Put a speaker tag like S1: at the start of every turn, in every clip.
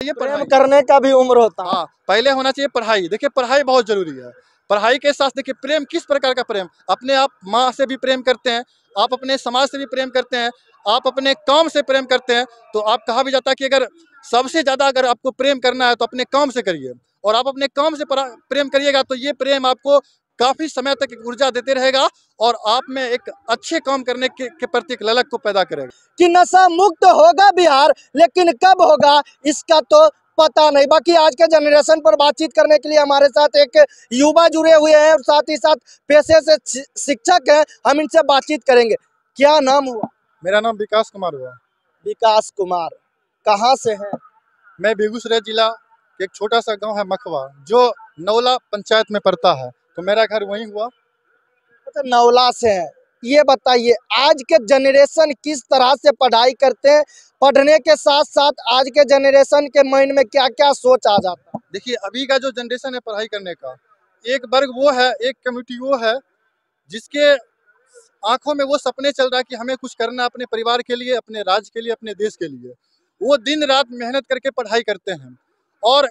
S1: ये
S2: प्रेम करने का भी उम्र होता है।
S1: हाँ, पहले होना चाहिए पढ़ाई। देखिए पढ़ाई बहुत जरूरी है। पढ़ाई के साथ देखिए प्रेम किस प्रकार का प्रेम, अपने आप माँ से भी प्रेम करते हैं, आप अपने समाज से भी प्रेम करते हैं, आप अपने काम से प्रेम करते हैं। तो आप कहा भी जाता है कि अगर सबसे ज्यादा अगर आपको प्रेम करना है तो अपने काम से करिए, और आप अपने काम से प्रेम करिएगा तो ये प्रेम आपको काफी समय तक एक ऊर्जा देते रहेगा और आप में एक अच्छे काम करने के प्रति एक ललक को पैदा करेगा।
S2: कि नशा मुक्त होगा बिहार, लेकिन कब होगा इसका तो पता नहीं। बाकी आज के जनरेशन पर बातचीत करने के लिए हमारे साथ एक युवा जुड़े हुए हैं और साथ ही साथ पेशे से शिक्षक हैं, हम इनसे बातचीत करेंगे। क्या नाम हुआ?
S1: मेरा नाम विकास कुमार हुआ।
S2: विकास कुमार, कहाँ से हैं?
S1: मैं बेगूसराय जिला के एक छोटा सा गांव है मखवा, जो नौला पंचायत में पड़ता है, तो मेरा घर वहीं हुआ।
S2: अच्छा, नौला से हैं। ये बताइए आज के जनरेशन किस तरह से पढ़ाई करते हैं, पढ़ने के साथ साथ आज के जनरेशन के माइंड में क्या क्या सोच आ जाता है?
S1: देखिए अभी का जो जनरेशन है पढ़ाई करने का, एक वर्ग वो है, एक कम्युनिटी वो है जिसके आंखों में वो सपने चल रहा है कि हमें कुछ करना है अपने परिवार के लिए, अपने राज्य के लिए, अपने देश के लिए। वो दिन रात मेहनत करके पढ़ाई करते हैं। और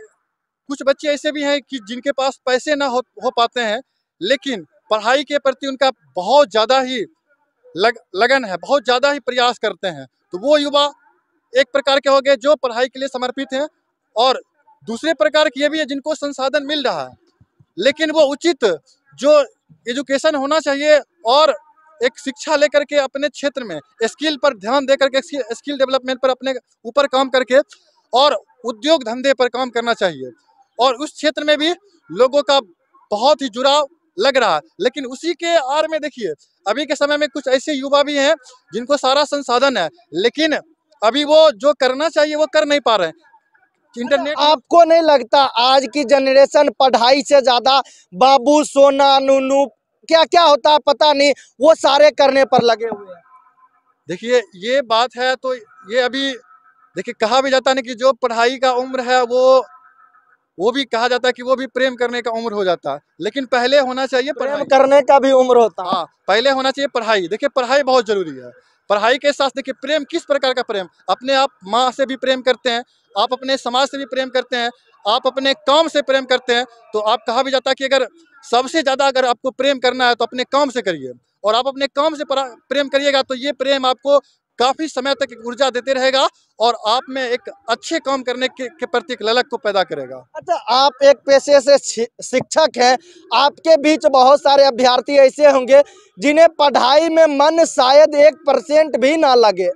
S1: कुछ बच्चे ऐसे भी हैं कि जिनके पास पैसे ना हो पाते हैं, लेकिन पढ़ाई के प्रति उनका बहुत ज़्यादा ही लगन है, बहुत ज़्यादा ही प्रयास करते हैं। तो वो युवा एक प्रकार के हो गए जो पढ़ाई के लिए समर्पित हैं, और दूसरे प्रकार के ये भी है जिनको संसाधन मिल रहा है, लेकिन वो उचित जो एजुकेशन होना चाहिए और एक शिक्षा लेकर के अपने क्षेत्र में स्किल पर ध्यान दे करके, स्किल डेवलपमेंट पर अपने ऊपर काम करके और उद्योग धंधे पर काम करना चाहिए। और उस क्षेत्र में भी लोगों का बहुत ही जुड़ाव लग रहा है। लेकिन उसी के आड़ में देखिए अभी के समय में कुछ ऐसे युवा भी हैं जिनको सारा संसाधन है, लेकिन अभी वो जो करना चाहिए वो कर नहीं पा रहे हैं। इंटरनेट
S2: आपको नहीं लगता आज की जनरेशन पढ़ाई से ज्यादा बाबू सोना नूनू क्या क्या होता है पता नहीं, वो सारे करने पर लगे हुए हैं?
S1: देखिए ये बात है, तो ये अभी देखिए कहा भी जाता है ना कि जो पढ़ाई का उम्र है वो भी कहा जाता है कि वो भी प्रेम करने का उम्र हो जाता है, लेकिन पहले होना चाहिए
S2: प्रेम
S1: पढ़ाई।
S2: करने का भी उम्र होता है।
S1: हाँ, पहले होना चाहिए पढ़ाई। देखिए पढ़ाई बहुत जरूरी है। पढ़ाई के साथ देखिए प्रेम किस प्रकार का प्रेम, अपने आप माँ से भी प्रेम करते हैं, आप अपने समाज से भी प्रेम करते हैं, आप अपने काम से प्रेम करते हैं। तो आप कहा भी जाता है कि अगर सबसे ज्यादा अगर आपको प्रेम करना है तो अपने काम से करिए, और आप अपने काम से प्रेम करिएगा तो ये प्रेम आपको काफी समय तक एक ऊर्जा देते रहेगा और आप में एक अच्छे काम करने के प्रति एक ललक को पैदा करेगा।
S2: अच्छा, आप एक पेशे से शिक्षक हैं, आपके बीच बहुत सारे अभ्यर्थी ऐसे होंगे जिन्हें पढ़ाई में मन शायद 1% भी ना लगे,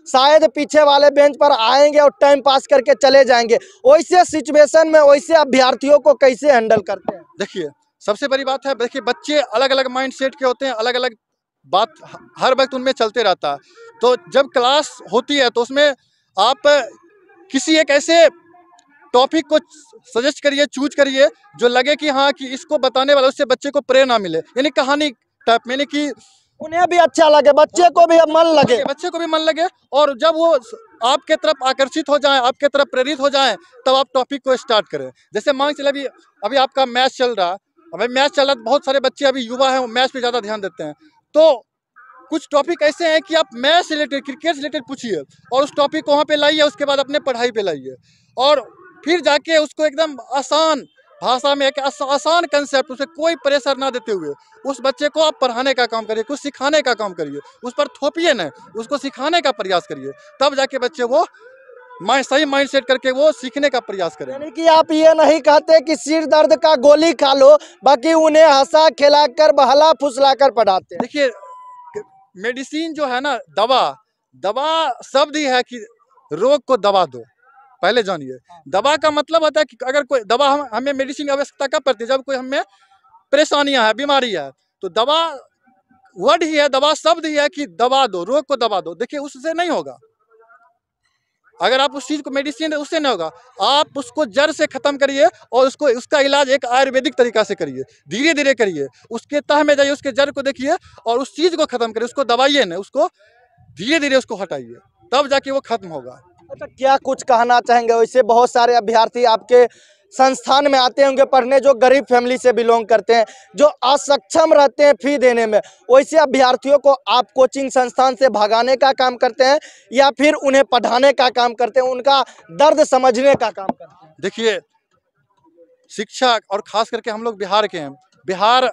S2: शायद पीछे वाले बेंच पर आएंगे और टाइम पास करके चले जाएंगे। वैसे सिचुएशन में वैसे अभ्यर्थियों को कैसे हैंडल करते हैं?
S1: देखिए सबसे बड़ी बात है, देखिए बच्चे अलग अलग माइंड सेट के होते हैं, अलग अलग बात हर वक्त उनमें चलते रहता है। तो जब क्लास होती है तो उसमें आप किसी एक ऐसे टॉपिक को सजेस्ट करिए, चूज करिए जो लगे कि हाँ कि इसको बताने वाला उससे बच्चे को प्रेरणा मिले, यानी कहानी टाइप में, यानी कि
S2: उन्हें भी अच्छा लगे, बच्चे को भी मन लगे।
S1: बच्चे को भी मन लगे, और जब वो आपके तरफ आकर्षित हो जाए, आपके तरफ प्रेरित हो जाए, तब आप टॉपिक को स्टार्ट करें। जैसे मान चले अभी अभी आपका मैच चल रहा है, अभी मैच चल रहा है, बहुत सारे बच्चे अभी युवा हैं वो मैच पे ज़्यादा ध्यान देते हैं। तो कुछ टॉपिक ऐसे हैं कि आप मैच से रिलेटेड, क्रिकेट से रिलेटेड पूछिए और उस टॉपिक को वहाँ पे लाइए, उसके बाद अपने पढ़ाई पे लाइए, और फिर जाके उसको एकदम आसान भाषा में, एक आसान कंसेप्ट, उसे कोई प्रेशर ना देते हुए उस बच्चे को आप पढ़ाने का काम करिए, कुछ सिखाने का काम करिए, उस पर थोपिए नहीं, उसको सिखाने का प्रयास करिए, तब जाके बच्चे वो सही माइंड सेट करके वो सीखने का प्रयास करें।
S2: यानी कि आप ये नहीं कहते कि सिर दर्द का गोली खा लो, बाकी उन्हें हंसा खिलाकर बहला फुसलाकर पढ़ाते हैं।
S1: देखिए मेडिसिन जो है ना, दवा दवा शब्द ही है कि रोग को दवा दो, पहले जानिए। दवा का मतलब होता है कि अगर कोई दवा हमें मेडिसिन की आवश्यकता कब पड़ती है, जब कोई हमें परेशानियां है, बीमारी है, तो दवा वर्ड ही है, दवा शब्द ही है कि दवा दो, रोग को दवा दो। देखिए उससे नहीं होगा, अगर आप उस चीज को मेडिसिन दे उससे नहीं होगा, आप उसको जड़ से खत्म करिए और उसको उसका इलाज एक आयुर्वेदिक तरीका से करिए, धीरे धीरे करिए, उसके तह में जाइए, उसके जड़ को देखिए और उस चीज को खत्म करिए, उसको दबाइए नहीं, उसको धीरे धीरे उसको हटाइए, तब जाके वो खत्म होगा।
S2: अच्छा, क्या कुछ कहना चाहेंगे? वैसे बहुत सारे अभ्यर्थी आपके संस्थान में आते होंगे पढ़ने, जो गरीब फैमिली से बिलोंग करते हैं, जो असक्षम रहते हैं फी देने में, वैसे अभ्यर्थियों को आप कोचिंग संस्थान से भगाने का काम करते हैं या फिर उन्हें पढ़ाने का काम करते हैं, उनका दर्द समझने का काम करते हैं?
S1: देखिए, शिक्षा और खास करके हम लोग बिहार के हैं, बिहार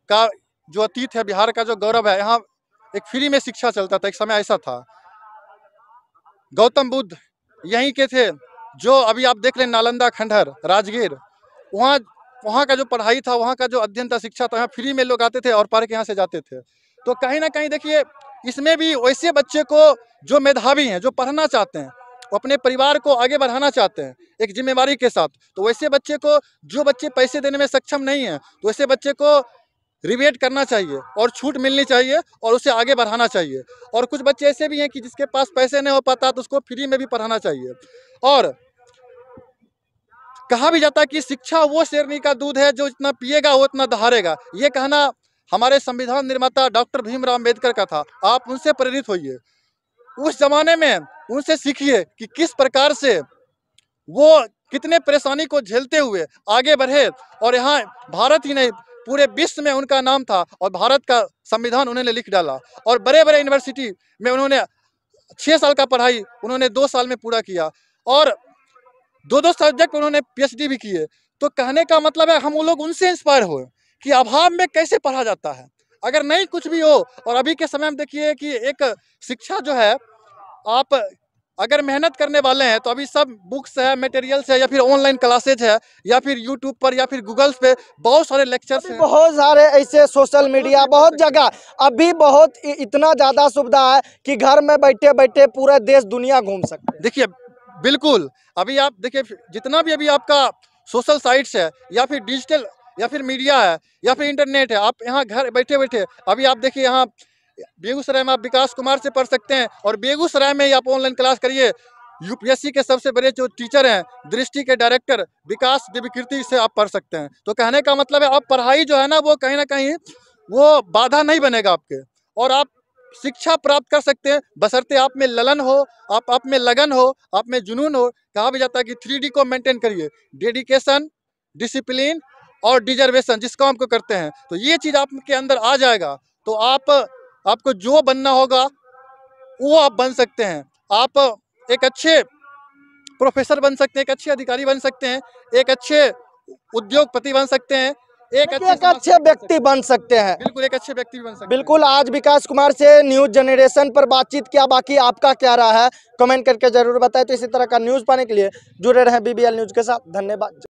S1: का जो अतीत है, बिहार का जो गौरव है, यहाँ एक फ्री में शिक्षा चलता था, एक समय ऐसा था। गौतम बुद्ध यहीं के थे, जो अभी आप देख रहे हैं नालंदा, खंडहर, राजगीर, वहाँ वहाँ का जो पढ़ाई था, वहाँ का जो अध्ययन था, शिक्षा था, यहाँ फ्री में लोग आते थे और पढ़ के यहाँ से जाते थे। तो कहीं ना कहीं देखिए, इसमें भी वैसे बच्चे को जो मेधावी हैं, जो पढ़ना चाहते हैं, वो अपने परिवार को आगे बढ़ाना चाहते हैं एक जिम्मेवारी के साथ, तो वैसे बच्चे को, जो बच्चे पैसे देने में सक्षम नहीं है, तो वैसे बच्चे को रिबेट करना चाहिए और छूट मिलनी चाहिए और उसे आगे बढ़ाना चाहिए। और कुछ बच्चे ऐसे भी हैं कि जिसके पास पैसे नहीं हो पाता, तो उसको फ्री में भी पढ़ाना चाहिए। और कहा भी जाता है कि शिक्षा वो शेरनी का दूध है जो जितना पिएगा वो उतना दहाड़ेगा। ये कहना हमारे संविधान निर्माता डॉक्टर भीमराव अम्बेडकर का था। आप उनसे प्रेरित होइए, उस जमाने में उनसे सीखिए कि किस प्रकार से वो कितने परेशानी को झेलते हुए आगे बढ़े, और यहाँ भारत ही नहीं पूरे विश्व में उनका नाम था, और भारत का संविधान उन्होंने लिख डाला। और बड़े बड़े यूनिवर्सिटी में उन्होंने 6 साल का पढ़ाई उन्होंने 2 साल में पूरा किया, और 2-2 सब्जेक्ट उन्होंने PhD भी किए। तो कहने का मतलब है, हम वो लोग उनसे इंस्पायर हुए कि अभाव में कैसे पढ़ा जाता है, अगर नहीं कुछ भी हो। और अभी के समय में देखिए कि एक शिक्षा जो है, आप अगर मेहनत करने वाले हैं तो अभी सब बुक्स है, मटेरियल्स है, या फिर ऑनलाइन क्लासेज है, या फिर यूट्यूब पर या फिर गूगल्स पे बहुत सारे लेक्चर्स हैं।
S2: बहुत सारे ऐसे सोशल मीडिया, बहुत जगह अभी बहुत इतना ज़्यादा सुविधा है कि घर में बैठे बैठे पूरा देश दुनिया घूम सकते हैं।
S1: देखिए, बिल्कुल, अभी आप देखिए, जितना भी अभी आपका सोशल साइट्स है, या फिर डिजिटल, या फिर मीडिया है, या फिर इंटरनेट है, आप यहाँ घर बैठे बैठे अभी आप देखिए, यहाँ बेगूसराय में आप विकास कुमार से पढ़ सकते हैं, और बेगूसराय में ही आप ऑनलाइन क्लास करिए। UPSC के सबसे बड़े जो टीचर हैं, दृष्टि के डायरेक्टर विकास देवीकीर्ति से आप पढ़ सकते हैं। तो कहने का मतलब है, आप पढ़ाई जो है ना, वो कहीं ना कहीं वो बाधा नहीं बनेगा आपके, और आप शिक्षा प्राप्त कर सकते हैं, बशर्ते आप में ललन हो, आप में लगन हो, आप में जुनून हो। कहा भी जाता है कि 3D को मेंटेन करिए, डेडिकेशन, डिसिप्लिन और डिजर्वेशन, जिस काम को करते हैं। तो ये चीज़ आपके अंदर आ जाएगा, तो आपको जो बनना होगा वो आप बन सकते हैं। आप एक अच्छे प्रोफेसर बन सकते हैं, एक अच्छे अधिकारी बन सकते हैं, एक अच्छे उद्योगपति बन सकते हैं, एक
S2: अच्छे व्यक्ति बन सकते हैं।
S1: बिल्कुल, एक अच्छे व्यक्ति भी बन सकते हैं।
S2: बिल्कुल, आज विकास कुमार से न्यूज जनरेशन पर बातचीत किया। बाकी आपका क्या रहा है कमेंट करके जरूर बताएं। तो इसी तरह का न्यूज पाने के लिए जुड़े रहें BBL न्यूज के साथ। धन्यवाद।